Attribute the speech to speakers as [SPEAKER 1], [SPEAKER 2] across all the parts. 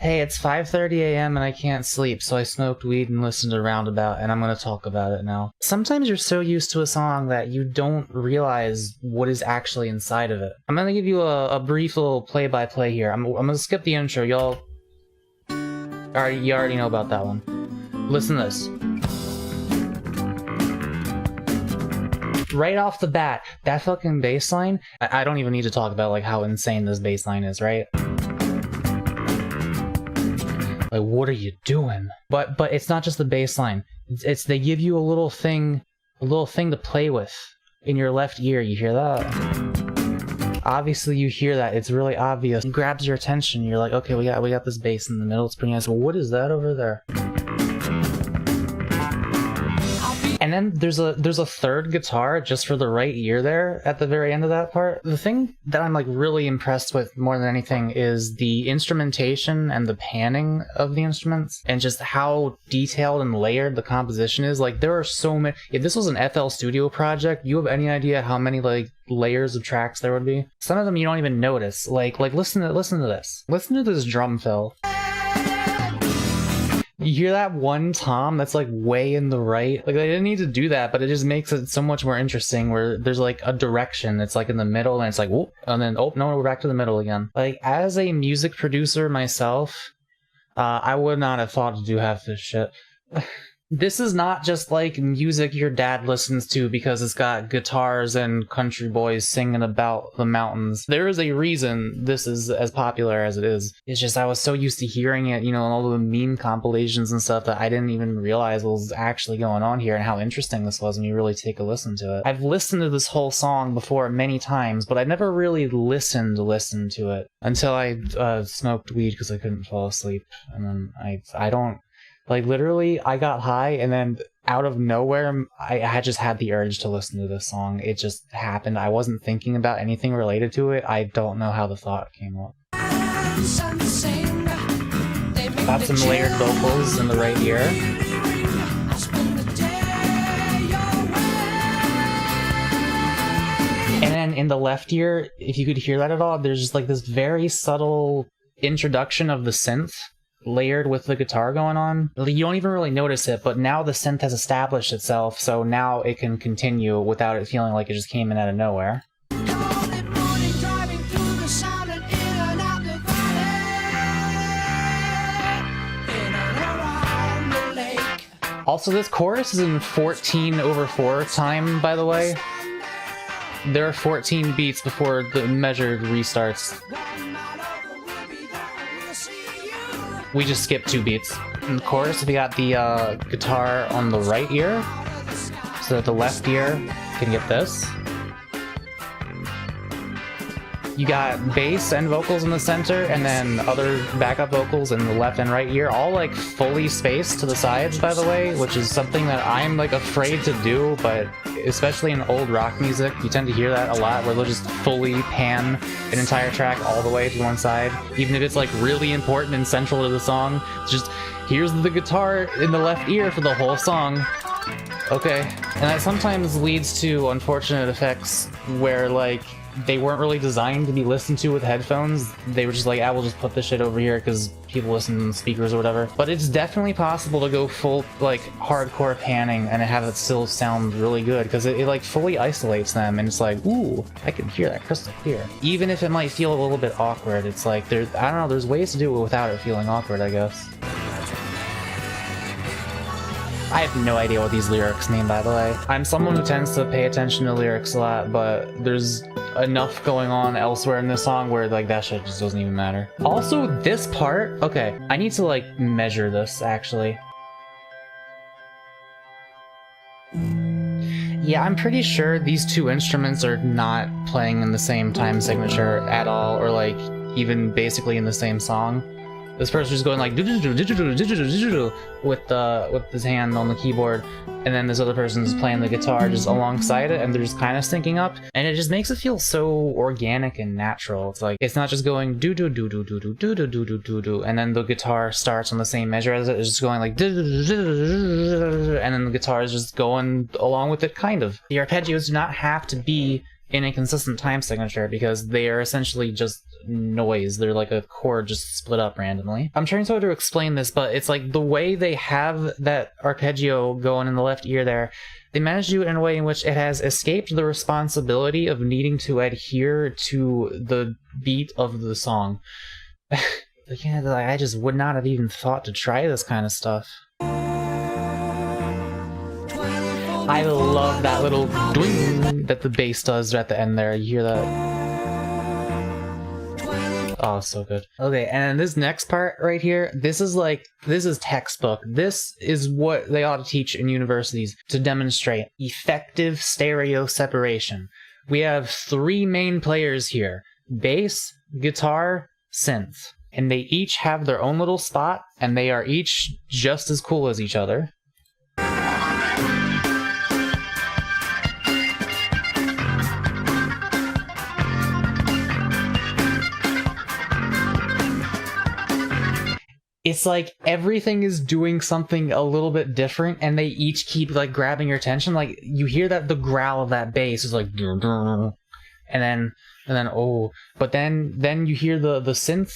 [SPEAKER 1] Hey, it's 5:30 a.m. and I can't sleep, so I smoked weed and listened to Roundabout, and I'm gonna talk about it now. Sometimes you're so used to a song that you don't realize what is actually inside of it. I'm gonna give you a brief little play-by-play here. I'm gonna skip the intro, y'all. You already know about that one. Listen to this. Right off the bat, that fucking bass line, I don't even need to talk about like how insane this bass line is, right? Like, what are you doing? But it's not just the bass line. It's they give you a little thing to play with in your left ear. You hear that? Obviously, you hear that. It's really obvious. It grabs your attention. You're like, okay, we got this bass in the middle. It's pretty nice. Well, what is that over there? And then there's a third guitar just for the right ear there at the very end of that part. The thing that I'm like really impressed with more than anything is the instrumentation and the panning of the instruments and just how detailed and layered the composition is. Like, there are so many. If this was an FL Studio project, you have any idea how many like layers of tracks there would be? Some of them you don't even notice. Like listen to this. Listen to this drum fill. You hear that one tom that's like way in the right? Like, they didn't need to do that, but it just makes it so much more interesting where there's like a direction. It's like in the middle and it's like, whoop, and then, oh, no, we're back to the middle again. Like, as a music producer myself, I would not have thought to do half this shit. This is not just like music your dad listens to because it's got guitars and country boys singing about the mountains. There is a reason this is as popular as it is. It's just I was so used to hearing it, you know, in all the meme compilations and stuff that I didn't even realize what was actually going on here and how interesting this was when you really take a listen to it. I've listened to this whole song before many times, but I never really listened to it until I smoked weed because I couldn't fall asleep. And then I don't... Like, literally, I got high, and then out of nowhere, I had just had the urge to listen to this song. It just happened. I wasn't thinking about anything related to it. I don't know how the thought came up. Got some layered vocals in the right ear. And then in the left ear, if you could hear that at all, there's just like this very subtle introduction of the synth layered with the guitar going on. You don't even really notice it, but now the synth has established itself, so now it can continue without it feeling like it just came in out of nowhere. Also, this chorus is in 14/4 time, by the way. There are 14 beats before the measure restarts. We just skipped 2 beats. In the chorus, we got the guitar on the right ear, so that the left ear can get this. You got bass and vocals in the center, and then other backup vocals in the left and right ear, all like fully spaced to the sides, by the way, which is something that I'm like afraid to do, but especially in old rock music, you tend to hear that a lot, where they'll just fully pan an entire track all the way to one side, even if it's like really important and central to the song. It's just, here's the guitar in the left ear for the whole song. Okay. And that sometimes leads to unfortunate effects where like they weren't really designed to be listened to with headphones. They were just like, we'll just put this shit over here because people listen to speakers or whatever. But it's definitely possible to go full, like, hardcore panning and have it still sound really good because it like fully isolates them, and it's like, ooh, I can hear that crystal clear. Even if it might feel a little bit awkward, it's like, I don't know, there's ways to do it without it feeling awkward, I guess. I have no idea what these lyrics mean, by the way. I'm someone who tends to pay attention to lyrics a lot, but there's enough going on elsewhere in this song where like that shit just doesn't even matter. Also, this part, okay, I need to like measure this actually. Yeah, I'm pretty sure these two instruments are not playing in the same time signature at all, or like even basically in the same song. This person's going like with his hand on the keyboard, and then this other person's playing the guitar just alongside it, and they're just kind of syncing up, and it just makes it feel so organic and natural. It's like it's not just going do do do do do do do do do do do do, and then the guitar starts on the same measure as it. It's just going like and then the guitar is just going along with it, kind of. The arpeggios do not have to be in a consistent time signature because they are essentially just noise. They're like a chord just split up randomly. I'm trying so hard to explain this, but it's like the way they have that arpeggio going in the left ear there, they managed to do it in a way in which it has escaped the responsibility of needing to adhere to the beat of the song. Yeah, like, I just would not have even thought to try this kind of stuff. I love that little ding that the bass does at the end there. You hear that? Oh, so good. Okay, and this next part right here, this is textbook. This is what they ought to teach in universities to demonstrate effective stereo separation. We have three main players here: bass, guitar, synth. And they each have their own little spot, and they are each just as cool as each other. It's like everything is doing something a little bit different, and they each keep like grabbing your attention. Like you hear that the growl of that bass is like, and then oh, but then you hear the synth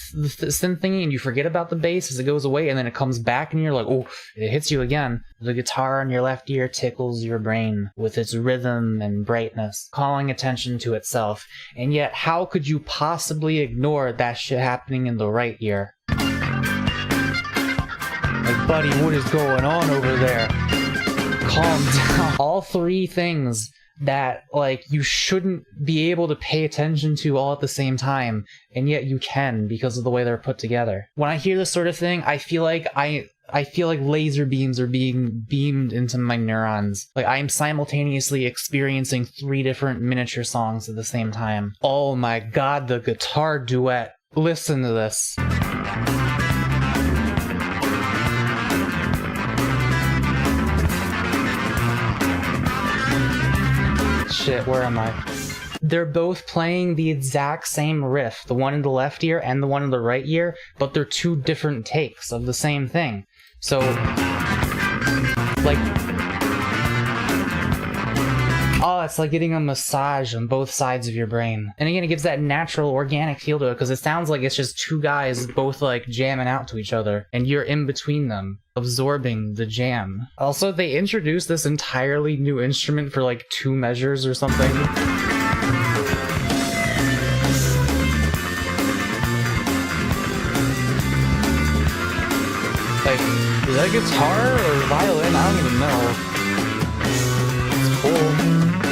[SPEAKER 1] thingy, and you forget about the bass as it goes away, and then it comes back, and you're like, oh, it hits you again. The guitar on your left ear tickles your brain with its rhythm and brightness, calling attention to itself. And yet, how could you possibly ignore that shit happening in the right ear? Like, buddy, what is going on over there? Calm down. All three things that, like, you shouldn't be able to pay attention to all at the same time, and yet you can because of the way they're put together. When I hear this sort of thing, I feel like laser beams are being beamed into my neurons. Like, I am simultaneously experiencing three different miniature songs at the same time. Oh my god, the guitar duet. Listen to this. Shit, where am I? They're both playing the exact same riff, the one in the left ear and the one in the right ear, but they're two different takes of the same thing. So, like, oh, it's like getting a massage on both sides of your brain. And again, it gives that natural, organic feel to it, because it sounds like it's just two guys both, like, jamming out to each other, and you're in between them, absorbing the jam. Also, they introduced this entirely new instrument for, like, 2 measures or something. Like, is that guitar or violin? I don't even know. It's cool.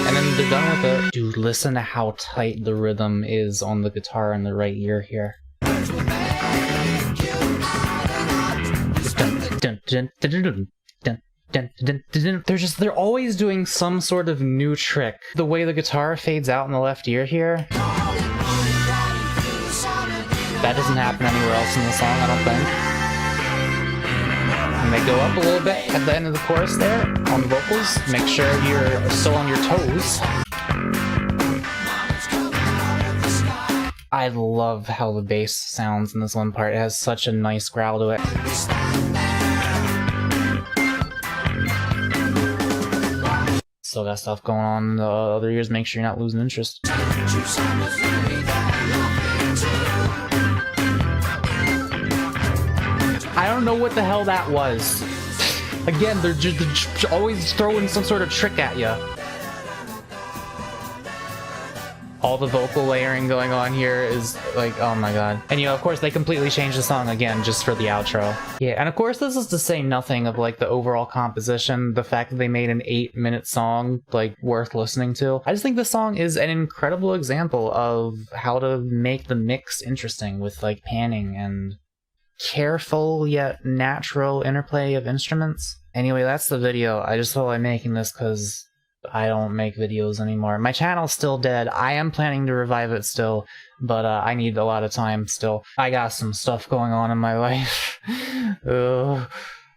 [SPEAKER 1] And then they're done with it. Dude, listen to how tight the rhythm is on the guitar in the right ear here. They're always doing some sort of new trick. The way the guitar fades out in the left ear here. That doesn't happen anywhere else in the song, I don't think. And they go up a little bit at the end of the chorus there on the vocals. Make sure you're still on your toes. I love how the bass sounds in this one part. It has such a nice growl to it. Still got stuff going on in the other ears. Make sure you're not losing interest. I don't know what the hell that was. Again, they're always throwing some sort of trick at you. All the vocal layering going on here is like, oh my god. And you know, of course, they completely changed the song again just for the outro. Yeah, and of course, this is to say nothing of like the overall composition, the fact that they made an 8-minute song like worth listening to. I just think this song is an incredible example of how to make the mix interesting with like panning and careful yet natural interplay of instruments. Anyway, that's the video. I just felt like making this because I don't make videos anymore. My channel's still dead. I am planning to revive it still, but I need a lot of time still. I got some stuff going on in my life.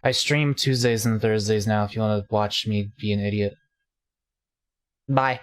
[SPEAKER 1] I stream Tuesdays and Thursdays now if you want to watch me be an idiot. Bye.